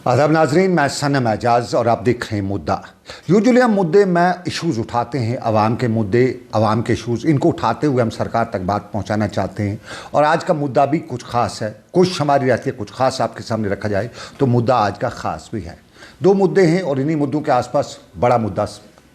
आदाब नाजरीन, मैं सनम एजाज और आप देख रहे हैं मुद्दा। यूजुअली हम मुद्दे में इश्यूज़ उठाते हैं, आवाम के मुद्दे, आवाम के इश्यूज़, इनको उठाते हुए हम सरकार तक बात पहुंचाना चाहते हैं। और आज का मुद्दा भी कुछ ख़ास है, कुछ हमारी रहती है, कुछ ख़ास आपके सामने रखा जाए तो मुद्दा आज का ख़ास भी है। दो मुद्दे हैं और इन्हीं मुद्दों के आसपास बड़ा मुद्दा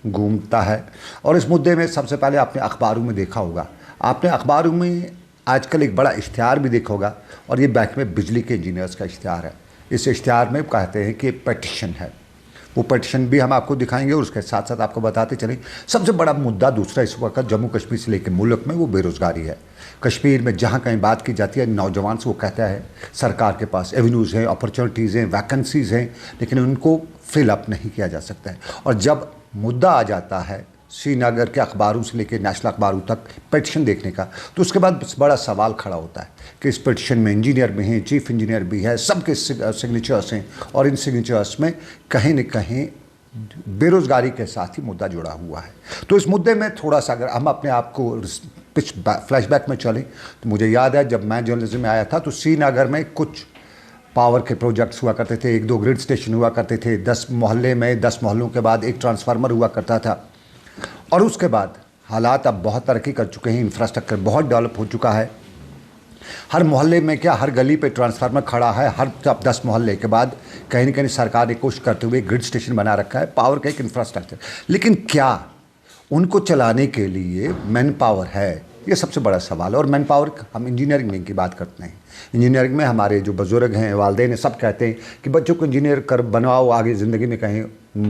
घूमता है। और इस मुद्दे में सबसे पहले आपने अखबारों में देखा होगा, आपने अखबारों में आजकल एक बड़ा इश्तिहार भी देखा होगा, और ये बैंक में बिजली के इंजीनियर्स का इश्तिहार है। इस इश्तिहार में कहते हैं कि पेटिशन है, वो पेटिशन भी हम आपको दिखाएंगे और उसके साथ साथ आपको बताते चलें सबसे बड़ा मुद्दा दूसरा इस वक्त जम्मू कश्मीर से लेकर मुल्क में वो बेरोज़गारी है। कश्मीर में जहाँ कहीं बात की जाती है नौजवान से, वो कहता है सरकार के पास एवेन्यूज़ हैं, अपॉर्चुनिटीज़ हैं, वैकेंसीज़ हैं, लेकिन उनको फिल अप नहीं किया जा सकता है। और जब मुद्दा आ जाता है श्रीनगर के अखबारों से लेकर नेशनल अखबारों तक पेटिशन देखने का, तो उसके बाद बड़ा सवाल खड़ा होता है कि इस पेटिशन में इंजीनियर भी हैं, चीफ इंजीनियर भी है, सबके सिग्नेचर्स हैं, और इन सिग्नेचर्स में कहीं न कहीं बेरोज़गारी के साथ ही मुद्दा जुड़ा हुआ है। तो इस मुद्दे में थोड़ा सा अगर हम अपने आप को फ्लैशबैक में चलें तो मुझे याद है जब मैं जर्नलिज्म में आया था तो श्रीनगर में कुछ पावर के प्रोजेक्ट्स हुआ करते थे, 1-2 ग्रिड स्टेशन हुआ करते थे, 10 मोहल्ले में 10 मोहल्लों के बाद एक ट्रांसफार्मर हुआ करता था। और उसके बाद हालात अब बहुत तरक्की कर चुके हैं, इंफ्रास्ट्रक्चर बहुत डेवलप हो चुका है। हर मोहल्ले में क्या, हर गली पे ट्रांसफार्मर खड़ा है, हर 10 मोहल्ले के बाद कहीं न कहीं सरकार ने कोशिश करते हुए ग्रिड स्टेशन बना रखा है, पावर का एक इंफ्रास्ट्रक्चर। लेकिन क्या उनको चलाने के लिए मैन पावर है, ये सबसे बड़ा सवाल है। और मैन पावर, हम इंजीनियरिंग में की बात करते हैं, इंजीनियरिंग में हमारे जो बुजुर्ग हैं, वालिदैन हैं, सब कहते हैं कि बच्चों को इंजीनियर कर बनवाओ, आगे ज़िंदगी में कहीं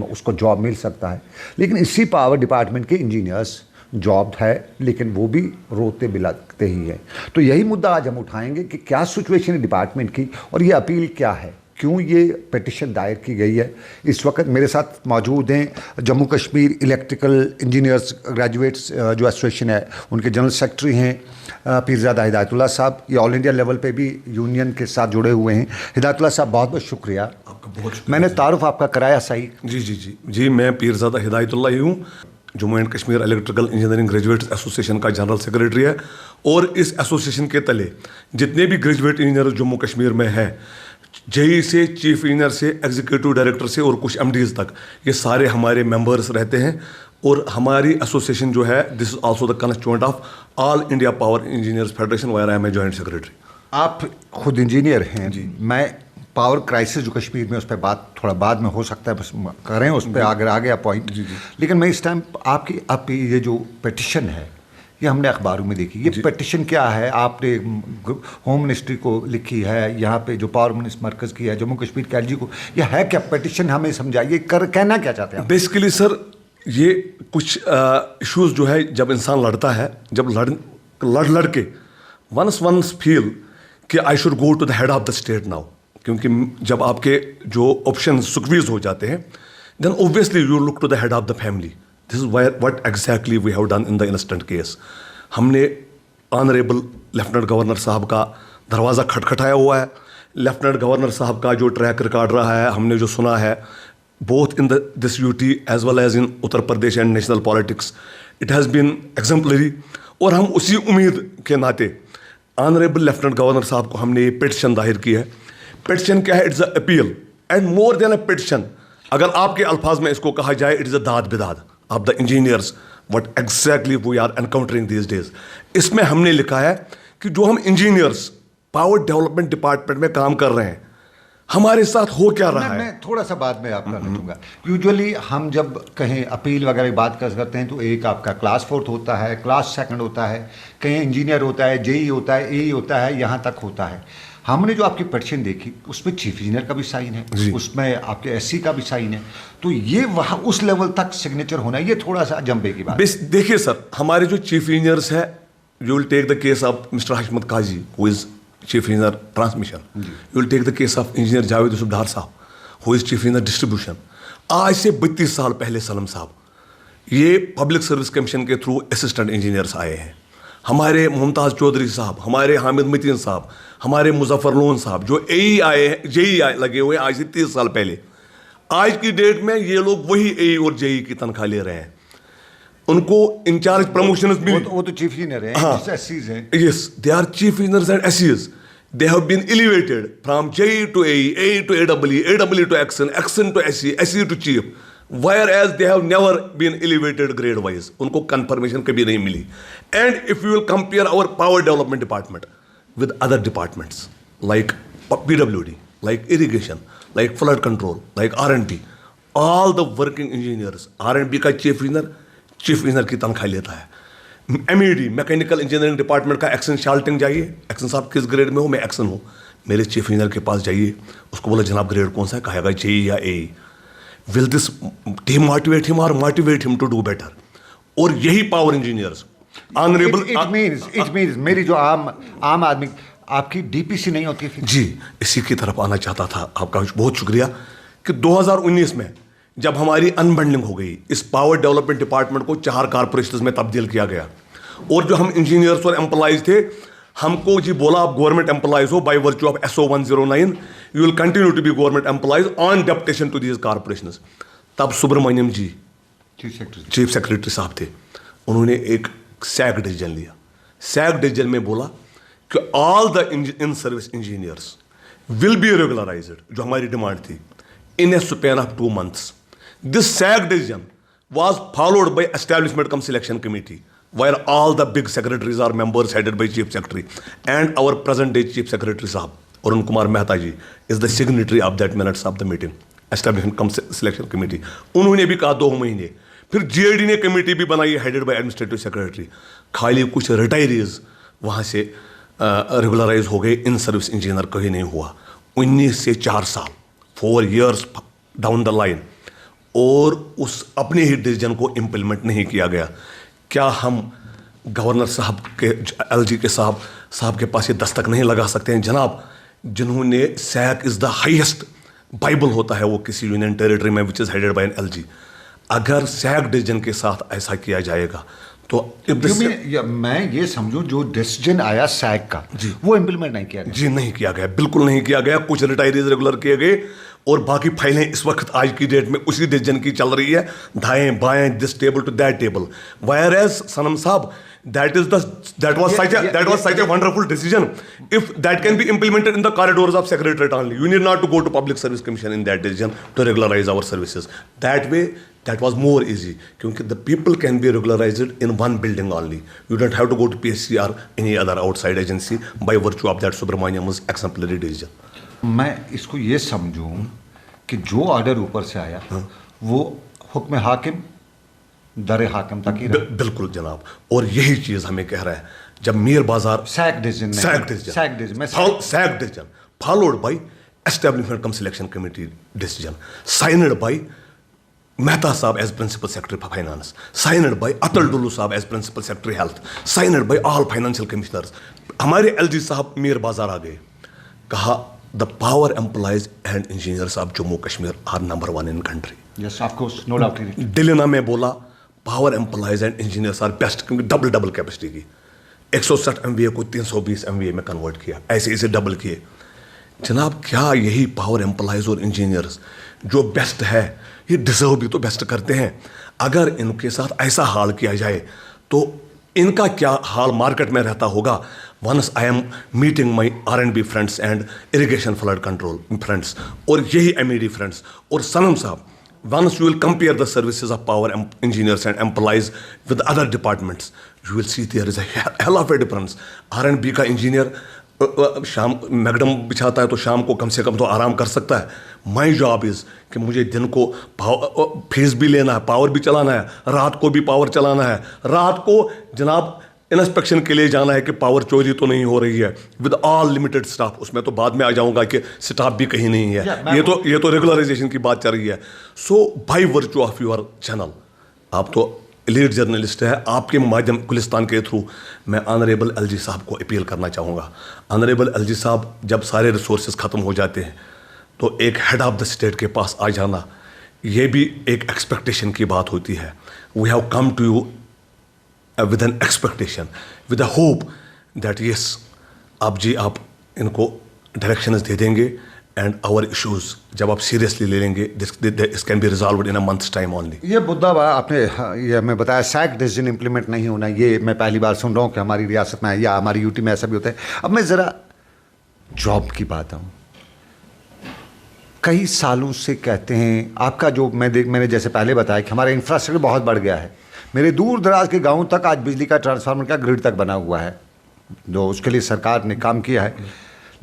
उसको जॉब मिल सकता है। लेकिन इसी पावर डिपार्टमेंट के इंजीनियर्स जॉब है, लेकिन वो भी रोते बिलखते ही हैं। तो यही मुद्दा आज हम उठाएंगे कि क्या सिचुएशन है डिपार्टमेंट की और ये अपील क्या है, क्यों ये पिटिशन दायर की गई है। इस वक्त मेरे साथ मौजूद हैं Jammu Kashmir electrical engineers graduates जो एसोसिएशन है, उनके जनरल सेक्रेटरी हैं पीरज़ादा हिदायतुल्लाह साहब। ये ऑल इंडिया लेवल पे भी यूनियन के साथ जुड़े हुए हैं। हिदायतुल्लाह साहब, बहुत बहुत शुक्रिया। आपका बहुत शुक्रिया। मैंने तारुफ आपका कराया सही? जी, मैं पीरज़ादा हिदायतुल्लाह ही हूँ, Jammu and Kashmir electrical engineering graduates association का जनरल सेक्रेटरी है। और इस एसोसिएशन के तले जितने भी ग्रेजुएट इंजीनियर जम्मू कश्मीर में है, जेई से, चीफ इंजीनियर से, एग्जीक्यूटिव डायरेक्टर से और कुछ एमडीज तक, ये सारे हमारे मेंबर्स रहते हैं। और हमारी एसोसिएशन जो है, this is also the constituent of all India power engineers federation, where I am a joint secretary. आप खुद इंजीनियर हैं जी। मैं पावर क्राइसिस जो कश्मीर में, उस पर बात थोड़ा बाद में हो सकता है, बस करें उस पर अगर आ गया पॉइंट। लेकिन मैं इस टाइम आपकी ये जो पिटिशन है, ये हमने अखबारों में देखी। ये पिटिशन क्या है? आपने होम मिनिस्ट्री को लिखी है, यहाँ पे जो पावर मिनिस्टर मरकज़ की है, जम्मू कश्मीर के एलजी को, ये है क्या पिटिशन? हमें समझाइए, कहना क्या चाहते हैं? बेसिकली सर, ये कुछ इश्यूज जो है, जब इंसान लड़ता है, जब लड़ के वंस फील कि I should go to the head of the state now, क्योंकि जब आपके जो ऑप्शन स्क्वीज हो जाते हैं, then obviously you look to the head of the family. This is what exactly we have done in the instant case. हमने honourable lieutenant governor साहब का दरवाज़ा खटखटाया हुआ है। लेफ्टिनेंट गवर्नर साहब का जो ट्रैक रिकॉर्ड रहा है, हमने जो सुना है, both in this UT as well as in Uttar Pradesh and national politics, it has been exemplary. और हम उसी उम्मीद के नाते ऑनरेबल लेफ्टिनेंट गवर्नर साहब को हमने ये पिटिशन दायर की है। पिटिशन क्या है? It's a appeal and more than a petition, अगर आपके अल्फाज में इसको कहा जाए, इट इज़ अ दाद बिदाद of the engineers, what exactly we are encountering these days. इसमें हमने लिखा है कि जो हम इंजीनियर्स पावर डेवलपमेंट डिपार्टमेंट में काम कर रहे हैं, हमारे साथ हो क्या रहा है। मैं थोड़ा सा बाद में आपका लूँगा। यूजुअली हम जब कहीं अपील वगैरह की बात करते हैं तो एक आपका क्लास 4 होता है, क्लास 2 होता है, कहीं इंजीनियर होता है, जेई होता है, एई होता है, यहाँ तक होता है। हमने जो आपकी पिटिशन देखी, उसमें चीफ इंजीनियर का भी साइन है, उसमें आपके एससी का भी साइन है, तो ये वहाँ उस लेवल तक सिग्नेचर होना, ये थोड़ा सा जंबे की बात। देखिए सर, हमारे जो चीफ इंजीनियर्स है, you will take the case of mister Hashmat Qazi who is chief engineer transmission, you will take the case of engineer Javed Yusuf Dar साहब who is chief engineer distribution. आज से 32 साल पहले सलम साहब ये पब्लिक सर्विस कमीशन के थ्रू असिस्टेंट इंजीनियर्स आए हैं। हमारे मुमताज़ चौधरी साहब, हमारे हामिद मतीन साहब, हमारे मुजफ्फर लोन साहब जो एई आए हैं, जेई लगे हुए आज से 30 साल पहले, आज की डेट में ये लोग वही एई और जेई की तनख्वाह ले रहे हैं। उनको इंचार्ज प्रमोशन भी, वो तो चीफ इंजीनियर हैं, एससीज हैं। Yes, they are chief engineers and एससीज। they have been elevated from JE to AE to AEE, AEE to XN to SE, SE to chief, whereas they have never been elevated grade wise. उनको confirmation कभी नहीं मिली. And if you will compare our power development department with other departments like PWD, like irrigation, like flood control, like R&B, all the working engineers, R&B का chief engineer की तनख्वाह लेता है. MED mechanical engineering department का action शाल्टिंग जाइए, action साहब किस grade में हो, मैं एक्शन हूँ, मेरे चीफ इंजीनियर के पास जाइए, उसको बोला जनाब ग्रेड कौन सा है, कहेगा JE या AE. Will this demotivate him or motivate him to do better? और यही power engineers honourable it means मेरी जो आम आदमी आपकी DPC नहीं होती थी जी, इसी की तरफ आना चाहता था. आपका बहुत शुक्रिया कि 2019 में जब हमारी अनबंडलिंग हो गई, इस पावर डेवलपमेंट डिपार्टमेंट को 4 कॉर्पोरेशंस में तब्दील किया गया, और जो हम इंजीनियर्स और एम्प्लॉइज थे, हमको जी बोला आप गवर्नमेंट एम्प्लॉइज हो, by virtue of SO 109 you will continue to be government employees on deputation to these corporations. तब सुब्रमण्यम जी चीफ सेक्रेटरी साहब थे, उन्होंने एक सैक डिसीजन लिया. सैक डिसीजन में बोला कि all the in service engineers will be regularised, जो हमारी डिमांड थी, in a span of 2 months. This SAG decision was followed by establishment cum selection committee, where all the big secretaries are members headed by chief secretary, and our present day chief secretary sahab Arun Kumar Mehta ji is the signatory of that minutes of the meeting, establishment cum selection committee. उन्होंने भी कहा 2 महीने. फिर GAD ने committee भी बनाई headed by administrative secretary. खाली कुछ रिटायरीज वहाँ से रेगुलराइज हो गए, इन सर्विस इंजीनियर कहीं नहीं हुआ. 19 से 4 साल 4 years डाउन द लाइन, और उस अपने ही डिसीजन को इम्प्लीमेंट नहीं किया गया. क्या हम गवर्नर साहब के LG के साहब के पास ये दस्तक नहीं लगा सकते हैं? जनाब, जिन्होंने SAC is the highest bible होता है वो किसी यूनियन टेरिटरी में which is headed by an LG, अगर सैक डिसीजन के साथ ऐसा किया जाएगा तो मैं ये समझूं जो डिसीजन आया सैक का जी, वो इम्प्लीमेंट नहीं किया गया. जी नहीं किया गया, बिल्कुल नहीं किया गया. कुछ रिटायरीज रेगुलर किए गए, और बाकी फाइलें इस वक्त आज की डेट में उसी डिसीजन की चल रही है, दाएं बाएं, this table to that table. Whereas Sanam साहब, that was such a wonderful decision. If that can be implemented in the corridors of secretariat only, you need not to go to Public Service Commission in that decision to regularize our services. That way, that was more easy, because the people can be regularized in one building only. You don't have to go to PSC or any other outside agency by virtue of that Subramaniam's exemplary decision. मैं इसको ये समझूं कि जो order ऊपर से आया वो हुक्म हाकिम दर हाकिम तक ही रहा. बिल्कुल जनाब, और यही चीज हमें कह रहा है. जब मीर बाजार SAC decision followed by establishment cum selection committee decision, signed by Mehta Saab as Principal Secretary for Finance, signed by Atal Dulu Saab as Principal Secretary Health, signed by all financial commissioners. हमारे LG साहब मीर बाजार आ गए, कहा the power employees and engineers of Jammu Kashmir are number 1 in country. Yes, of course, no doubt. Delhi में बोला power employees and engineers are best, क्योंकि double capacity की 160 MVA को 320 MVA में कन्वर्ट किया, ऐसे इसे डबल किए. जनाब, क्या यही पावर एम्प्लॉयज़ और इंजीनियर्स जो बेस्ट है, ये डिजर्व भी तो बेस्ट करते हैं? अगर इनके साथ ऐसा हाल किया जाए तो इनका क्या हाल मार्केट में रहता होगा? Once I am meeting my R&B friends and irrigation flood control friends, और यही MED फ्रेंड्स, और सनम साहब, once you will compare the services of power engineers and employees with other departments, you will see there is a hell of a difference. R&B का engineer शाम मैगडम बिछाता है तो शाम को कम से कम तो आराम कर सकता है. माई जॉब इज़ कि मुझे दिन को फीस भी लेना है, पावर भी चलाना है, रात को भी पावर चलाना है, रात को जनाब इंस्पेक्शन के लिए जाना है कि पावर चोरी तो नहीं हो रही है, विद ऑल लिमिटेड स्टाफ. उसमें तो बाद में आ जाऊंगा कि स्टाफ भी कहीं नहीं है. ये तो रेगुलराइजेशन की बात चल रही है. So by virtue of your channel, आप तो लीड जर्नलिस्ट है, आपके माध्यम गुलिस्तान के थ्रू मैं ऑनरेबल LG साहब को अपील करना चाहूँगा. ऑनरेबल LG साहब, जब सारे रिसोर्सेज ख़त्म हो जाते हैं तो एक हेड ऑफ द स्टेट के पास आ जाना, ये भी एक एक्सपेक्टेशन की बात होती है. We have come to you with an expectation, with a hope that yes, आप इनको directions दे देंगे and our issues जब आप seriously ले लेंगे, this can be resolved in a month's time only. ये मुद्दा आपने ये हमें बताया सैक डिसीजन इम्प्लीमेंट नहीं होना, ये मैं पहली बार सुन रहा हूँ कि हमारी रियासत में या हमारी UT में ऐसा भी होता है. अब मैं ज़रा जॉब की बात आऊँ, कई सालों से कहते हैं आपका जो मैंने जैसे पहले बताया कि हमारा इंफ्रास्ट्रक्चर बहुत बढ़ गया है। मेरे दूर दराज के गाँव तक आज बिजली का ट्रांसफार्मर का ग्रिड तक बना हुआ है, जो उसके लिए सरकार ने काम किया है,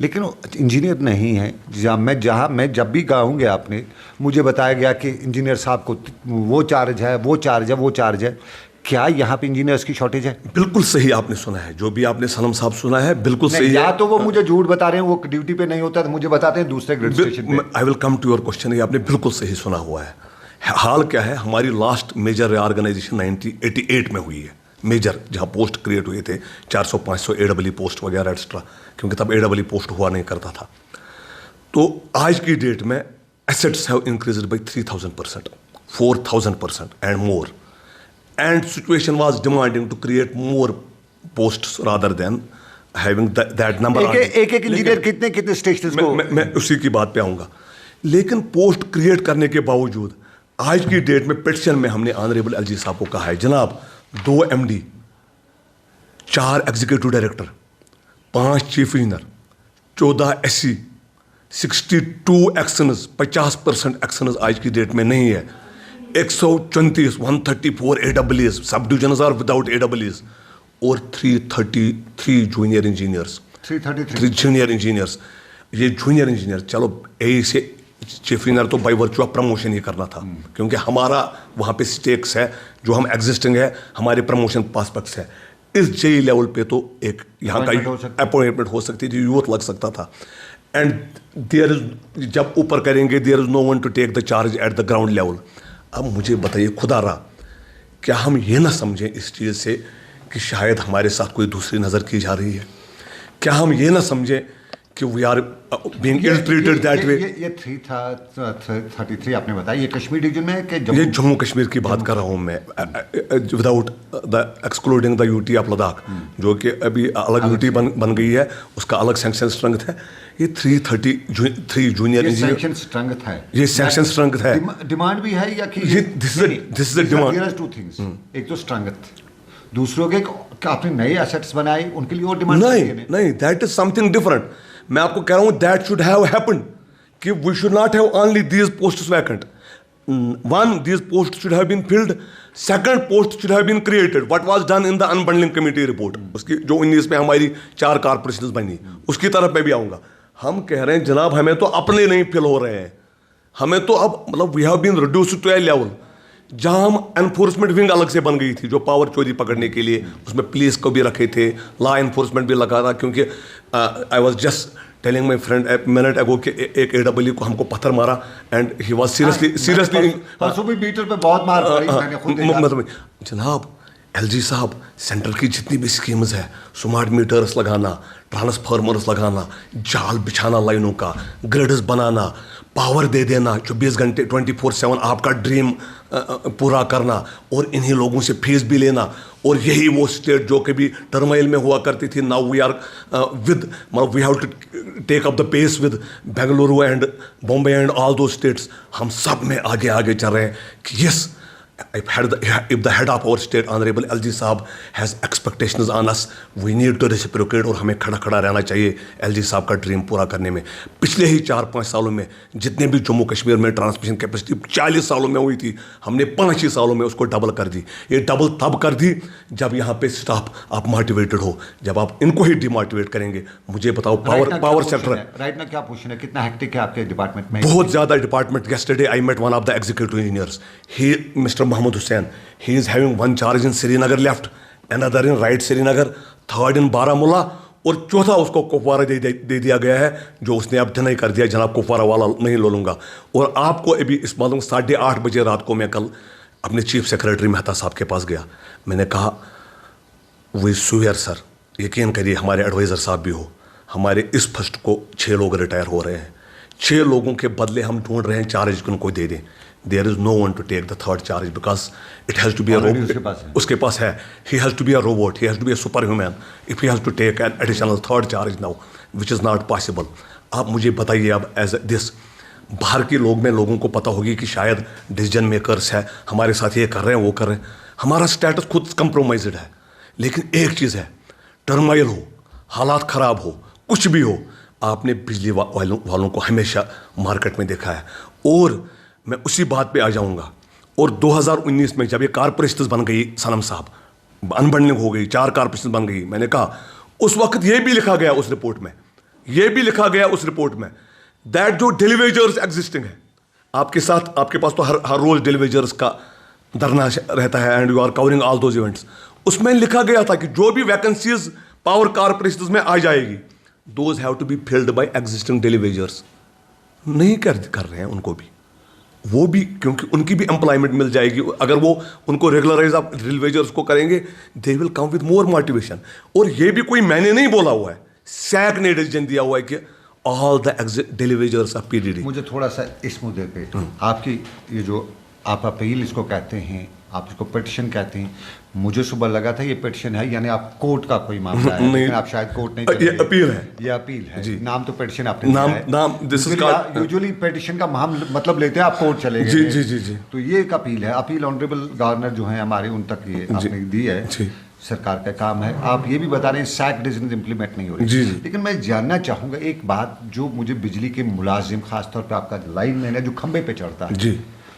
लेकिन इंजीनियर नहीं है। मैं जब भी गाँव गया आपने मुझे बताया गया कि इंजीनियर साहब को वो चार्ज है, वो चार्ज है, वो चार्ज है। क्या यहाँ पे इंजीनियर्स की शॉर्टेज है? बिल्कुल सही आपने सुना है, जो भी आपने सनम साहब सुना है बिल्कुल सही है। या तो वो मुझे झूठ बता रहे हैं, वो ड्यूटी पे नहीं होता, तो मुझे बताते हैं दूसरे ग्रिड स्टेशन पे। I will come to your question, ये आपने बिल्कुल सही सुना हुआ है। हाल क्या है, हमारी लास्ट मेजर रीऑर्गेनाइजेशन 1988 में हुई है, मेजर, जहाँ पोस्ट क्रिएट हुए थे 400-500 AEE पोस्ट वगैरह एक्स्ट्रा, क्योंकि तब AEE पोस्ट हुआ नहीं करता था। तो आज की डेट में assets have increased by 3000%, 4000% and more, and situation was demanding to create more posts rather than having that number. एक इंजीनियर कितने स्टेशंस को, मैं उसी की बात पे आऊंगा। लेकिन पोस्ट क्रिएट करने के बावजूद आज की डेट में पिटिशन में हमने ऑनरेबल LG साहब को कहा है, जनाब 2 MD, 4 executive director, 5 chief engineer, 14 SC, 62 actions, 50% actions आज की डेट में नहीं है, 134 AEEs, सब डिविजन्स आर विदाउट AEEs, और 333 जूनियर इंजीनियर्स, 3 जूनियर इंजीनियर्स। ये जूनियर इंजीनियर, चलो ए से चीफ इंजीनियर तो बाई वर्चू ऑफ प्रमोशन ही करना था, क्योंकि हमारा वहाँ पे स्टेक्स है, जो हम एग्जिस्टिंग है, हमारे प्रमोशन पासपेक्ट्स है। इस JE लेवल पे तो एक यहाँ का अपॉइंटमेंट हो सकती थी, यूथ लग सकता था। एंड देयर इज, जब ऊपर करेंगे, there is no one to take the charge at the ground level. अब मुझे बताइए खुदा रहा, क्या हम ये ना समझें इस चीज़ से कि शायद हमारे साथ कोई दूसरी नज़र की जा रही है? क्या हम ये ना समझें कि we are being ill treated that way? ये 333 आपने बताया, ये कश्मीर डिवीजन में है कि ये जम्मू कश्मीर की बात कर रहा हूँ मैं, without the excluding the UT of Ladakh, जो कि अभी अलग UT बन गई है, उसका अलग सैंक्शन स्ट्रेंथ है। ये 333 जूनियर इंजीनियर सैंक्शन स्ट्रेंथ है, ये सैंक्शन स्ट्रेंथ है। डिमांड भी है या कि this is the demand. There are 2 things, एक तो स्ट्रेंथ, दूसरों के आपने नए एसेट्स बनाए, उनके लिए और डिमांड नहीं, दैट इज समथिंग डिफरेंट। मैं आपको कह रहा हूँ दैट शुड हैव हैपेंड, कि we should not have only these posts vacant. One, these posts should have been filled. Second, post should have been created. What was done in the unbundling committee report? उसकी जो 19 में हमारी 4 corporations बनी, उसकी तरफ मैं भी आऊँगा। हम कह रहे हैं जनाब, हमें तो अपने नहीं फिल हो रहे हैं, हमें तो अब मतलब we have been reduced to a level जहां हम एनफोर्समेंट विंग अलग से बन गई थी, जो पावर चोरी पकड़ने के लिए, उसमें पुलिस को भी रखे थे, लॉ एनफोर्समेंट भी लगा था। क्योंकि I was just telling my friend a minute ago कि एक AEE को हमको पत्थर मारा एंड ही वाज सीरियसली परसों भी बीटर पे बहुत मार पड़ी, मैंने खुद देखा। जनाब LG साहब, सेंटर की जितनी भी स्कीम्स है, स्मार्ट मीटर्स लगाना, ट्रांसफार्मर्स लगाना, जाल बिछाना लाइनों का, ग्रिड्स बनाना, पावर दे देना 24 घंटे 24/7, आपका ड्रीम पूरा करना, और इन्हीं लोगों से फीस भी लेना। और यही वो स्टेट जो कभी टर्माइल में हुआ करती थी, now we are with, we have to take up the pace with Bengaluru and Bombay and all those states. हम सब में आगे आगे चल रहे हैं कि yes, if the head of our state, Honorable LG साहब, has expectations on us, we need to reciprocate, और हमें खड़ा खड़ा रहना चाहिए LG साहब का ड्रीम पूरा करने में। पिछले ही 4-5 सालों में जितने भी जम्मू कश्मीर में ट्रांसमिशन कैपेसिटी 40 सालों में हुई थी, हमने 5 ही सालों में उसको डबल कर दी। ये डबल तब कर दी जब यहाँ पे स्टाफ आप मोटिवेटेड हो। जब आप इनको ही डिमोटिवेट करेंगे, मुझे बताओ, पावर सेक्टर राइट ना क्या पोजीशन है, कितना हेक्टिक है आपके डिपार्टमेंट में? बहुत ज़्यादा department. yesterday I met one of the executive engineers, Mr. Mohammed Hussain. He is having one charge in Srinagar left, another in right Srinagar, third in Baramulla, और चौथा उसको कुपवारा दे दिया गया है, जो उसने अब डिनाई कर दिया, जनाब कुपवारा वाला नहीं लो लूँगा। और आपको अभी इस मालूम 8:30 बजे रात को मैं कल अपने चीफ सेक्रेटरी मेहता साहब के पास गया। मैंने कहा, वी स्वेयर सर, यकीन करिए, हमारे एडवाइज़र साहब भी हो, हमारे इस फर्स्ट को 6 लोग रिटायर हो रहे हैं, 6 लोगों के बदले हम ढूंढ रहे हैं चार्ज को दे दें। There is no one to take the third charge because it has to be a robot. उसके पास है, he has to be a robot, he has to be a superhuman if he has to take an additional third charge now, which is not possible. आप मुझे बताइए अब as this, बाहर के लोगों को पता होगी कि शायद डिसीजन मेकर्स है, हमारे साथ ये कर रहे हैं, वो कर रहे हैं, हमारा स्टेटस खुद कंप्रोमाइज्ड है। लेकिन एक चीज़ है, टर्माइल हो, हालात ख़राब हो, कुछ भी हो, आपने बिजली वालों को हमेशा मार्केट में देखा है। और मैं उसी बात पे आ जाऊंगा। और 2019 में जब ये कॉर्पोरेशन बन गई, सनम साहब अनबंडलिंग हो गई, 4 कॉर्पोरेशन बन गई, मैंने कहा उस वक्त ये भी लिखा गया उस रिपोर्ट में, ये भी लिखा गया उस रिपोर्ट में दैट जो डेलीवेजर्स एग्जिस्टिंग है आपके साथ, आपके पास तो हर रोज डेलीवेजर्स का धरना रहता है and you are covering all those events, उसमें लिखा गया था कि जो भी वैकेंसीज पावर कॉर्पोरेशन में आ जाएगी those have to be filled by existing daily wagers. नहीं कर रहे हैं उनको भी, वो भी, क्योंकि उनकी भी एम्प्लॉयमेंट मिल जाएगी अगर वो उनको रेगुलराइज आप डेलीवेजर्स को करेंगे, they will come with more motivation. और ये भी कोई मैंने नहीं बोला हुआ है, सैक ने डिसीजन दिया हुआ है कि ऑल द डेलीवेजर्स ऑफ पीडीडी। मुझे थोड़ा सा इस मुद्दे पे आपकी ये जो आप अपील इसको कहते हैं, आप इसको पिटिशन कहते हैं, मुझे सुबह लगा था ये पिटिशन है यानी आप कोर्ट का कोई मामला है, लेकिन आप शायद कोर्ट नहीं ये अपील है, ये अपील है जी। नाम तो पिटिशन आपने दिया है। नाम this is called usually petition का हम मतलब लेते हैं आप कोर्ट चले गए, जी जी जी जी, तो ये एक अपील है। अपील ऑनरेबल गवर्नर जो है हमारे उन तक ये आपने दी है, जी। सरकार का काम है। आप ये भी बता रहे हैं सैक डिसीजन इंप्लीमेंट नहीं हो रही, जी, जी। लेकिन मैं जानना चाहूंगा एक बात जो मुझे बिजली के मुलाजिम खासतौर पे आपका लाइन मैन है जो खंबे पे चढ़ता है, जी,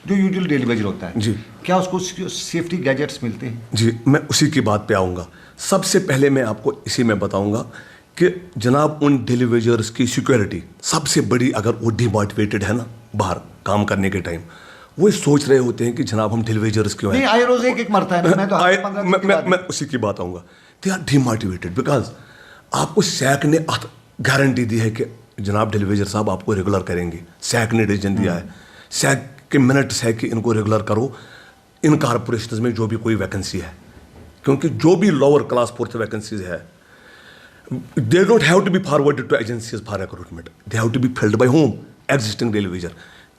जो यूजुअली डेलीवेजर होता है, जी, क्या उसको सेफ्टी गैजेट्स मिलते हैं? जी, मैं उसी की बात पे आऊँगा। सबसे पहले मैं आपको इसी में बताऊँगा कि जनाब उन डेलीवेजर्स की सिक्योरिटी सबसे बड़ी, अगर वो डिमोटिवेटेड है ना बाहर काम करने के टाइम, वो सोच रहे होते हैं कि जनाब हम डेलीवेजर्स क्यों हैं। नहीं, आए रोज एक मरता है ना, मैं तो हर 15 दिन के बाद मैं उसी की बात आऊँगा। दे आर डिमोटिवेटेड बिकॉज आपको सैक ने गारंटी दी है कि जनाब डेलीवेजर साहब आपको रेगुलर करेंगे, सैक ने डिसीजन दिया है, सैक के मिनट्स है कि इनको रेगुलर करो इन कॉर्पोरेशन में जो भी कोई वैकेंसी है, क्योंकि जो भी लोअर क्लास फोर्थ वैकेंसीज है they don't have to be forwarded to agencies for recruitment, they have to be filled by home existing daily wager.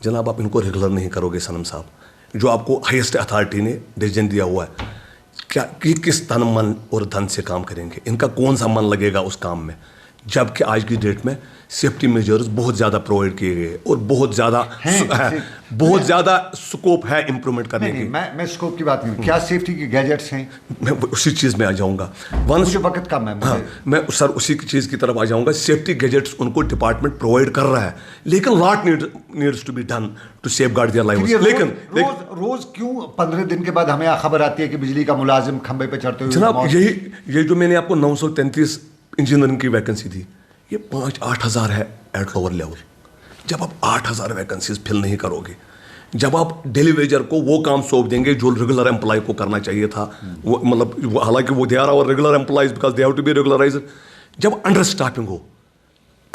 जनाब आप इनको रेगुलर नहीं करोगे सनम साहब, जो आपको हाईएस्ट अथॉरिटी ने डिसीजन दिया हुआ है, क्या कि किस तन मन और धन से काम करेंगे, इनका कौन सा मन लगेगा उस काम में, जबकि आज की डेट में सेफ्टी मेजर्स बहुत ज़्यादा प्रोवाइड किए गए और बहुत ज़्यादा स्कोप है इम्प्रूवमेंट करने की। मैं स्कोप की बात नहीं, क्या सेफ्टी के गैजेट्स हैं? मैं उसी चीज़ में आ जाऊँगा, मुझे वक्त कम है। हाँ, मैं सर उसी की चीज़ की तरफ आ जाऊँगा। सेफ्टी गैजेट्स उनको डिपार्टमेंट प्रोवाइड कर रहा है, लेकिन lot needs to be done to safeguard their lives. लेकिन रोज क्यों 15 दिन के बाद हमें खबर आती है कि बिजली का मुलाजिम खंबे पे चढ़ते हुए? जनाब ये जो मैंने आपको 933 इंजीनियरिंग की वैकेंसी थी, ये 5-8 हज़ार है एट लोअर लेवल। जब आप 8,000 वैकेंसीज फिल नहीं करोगे, जब आप डेलीवेजर को वो काम सौंप देंगे जो रेगुलर एम्प्लॉय को करना चाहिए था, वो मतलब हालांकि वो they are our regular employees because they have to be regularised, जब अंडर स्टाफिंग हो,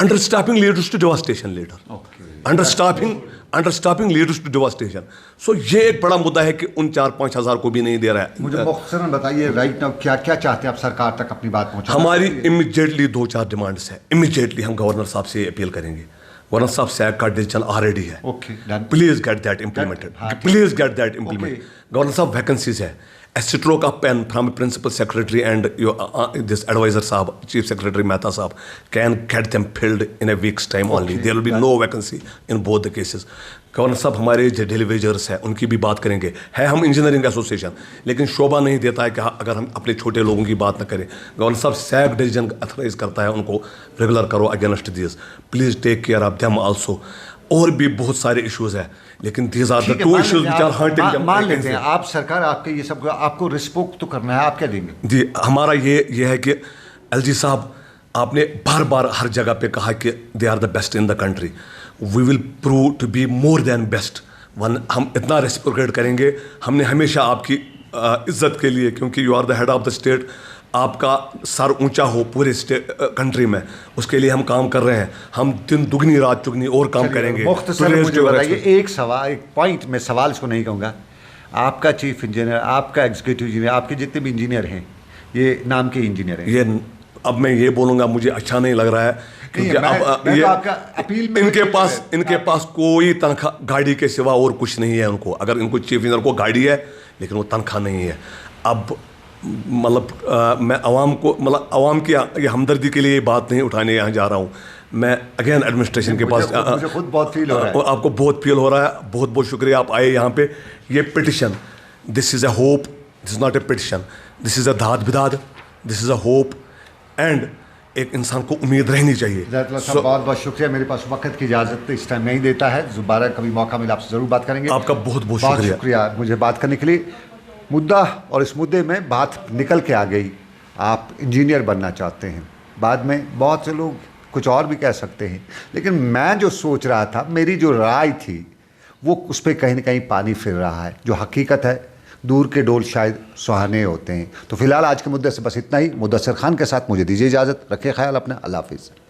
understaffing leads to devastation later, understaffing leads to devastation. So ये एक बड़ा मुद्दा है कि उन 4-5 हज़ार को भी नहीं दे रहा है। मुझे मुख्तसरन बताइए राइट नाउ क्या क्या चाहते हैं आप सरकार तक अपनी बात पहुंचाना? हमारी इमीडिएटली 2-4 डिमांड्स है, इमीडिएटली हम गवर्नर साहब से अपील करेंगे। गवर्नर साहब सैक का डिसीजन ऑलरेडी है, please get that implemented, please get that implement. Governor साहब वैकेंसीज है, a stroke of pen from principal secretary and this advisor साहब, chief secretary Mehta साहब can get them filled in a week's time only. There will be no vacancy in both the cases. Governor साहब हमारे जो डेलीवेजर्स हैं उनकी भी बात करेंगे, है हम इंजीनियरिंग एसोसिएशन, लेकिन शोभा नहीं देता है कि अगर हम अपने छोटे लोगों की बात न करें। गवर्नर साहब सैक डिसीजन अथराइज करता है उनको रेगुलर करो against this, please take care of them also. और भी बहुत सारे इश्यूज हैं, लेकिन these are the two issues which are hurting. मान लेते हैं आप सरकार, आपके ये सब आपको रिस्पोक तो करना है, आप क्या देंगे? जी, हमारा ये है कि एलजी साहब आपने बार बार हर जगह पे कहा कि they are the best in the country, we will prove to be more than best. हम इतना रेस्पेक्ट करेंगे, हमने हमेशा आपकी इज्जत के लिए, क्योंकि you are the head of the state, आपका सर ऊंचा हो पूरे कंट्री में, उसके लिए हम काम कर रहे हैं। हम दिन दुगनी रात चुगनी और काम करेंगे। मुझे बताइए एक सवाल, एक पॉइंट में सवाल इसको नहीं कहूँगा, आपका चीफ इंजीनियर, आपका एग्जीक्यूटिव इंजीनियर, आपके जितने भी इंजीनियर हैं, ये नाम के इंजीनियर हैं, ये अब मैं ये बोलूँगा मुझे अच्छा नहीं लग रहा है, क्योंकि अब ये अपील में इनके पास कोई तनख्वाह गाड़ी के सिवा और कुछ नहीं है उनको। अगर इनको चीफ इंजीनियर को गाड़ी है लेकिन वो तनख्वाह नहीं है। अब मतलब मैं अवाम की ये हमदर्दी के लिए ये बात नहीं उठाने यहाँ जा रहा हूँ। मैं अगेन एडमिनिस्ट्रेशन के पास, मुझे खुद बहुत फील हो रहा है, आपको बहुत फील हो रहा है, बहुत बहुत शुक्रिया आप आए यहाँ पे। ये petition, this is a hope, this is not a petition, this is a दाद बिदाद, this is a hope. And एक इंसान को उम्मीद रहनी चाहिए। जैतुल्लाह साहब बहुत बहुत शुक्रिया, मेरे पास वक्त की इजाज़त इस टाइम नहीं देता है, दोबारा कभी मौका मिला आपसे ज़रूर बात करेंगे। आपका बहुत बहुत बहुत शुक्रिया। शुक्रिया मुझे बात करने के लिए। मुद्दा और इस मुद्दे में बात निकल के आ गई, आप इंजीनियर बनना चाहते हैं, बाद में बहुत से लोग कुछ और भी कह सकते हैं, लेकिन मैं जो सोच रहा था, मेरी जो राय थी वो उस पर कहीं ना कहीं पानी फिर रहा है। जो हकीकत है, दूर के डोल शायद सुहाने होते हैं। तो फिलहाल आज के मुद्दे से बस इतना ही। मुदस्सिर खान के साथ मुझे दीजिए इजाज़त, रखिए ख्याल अपना, अल्लाह हाफिज़।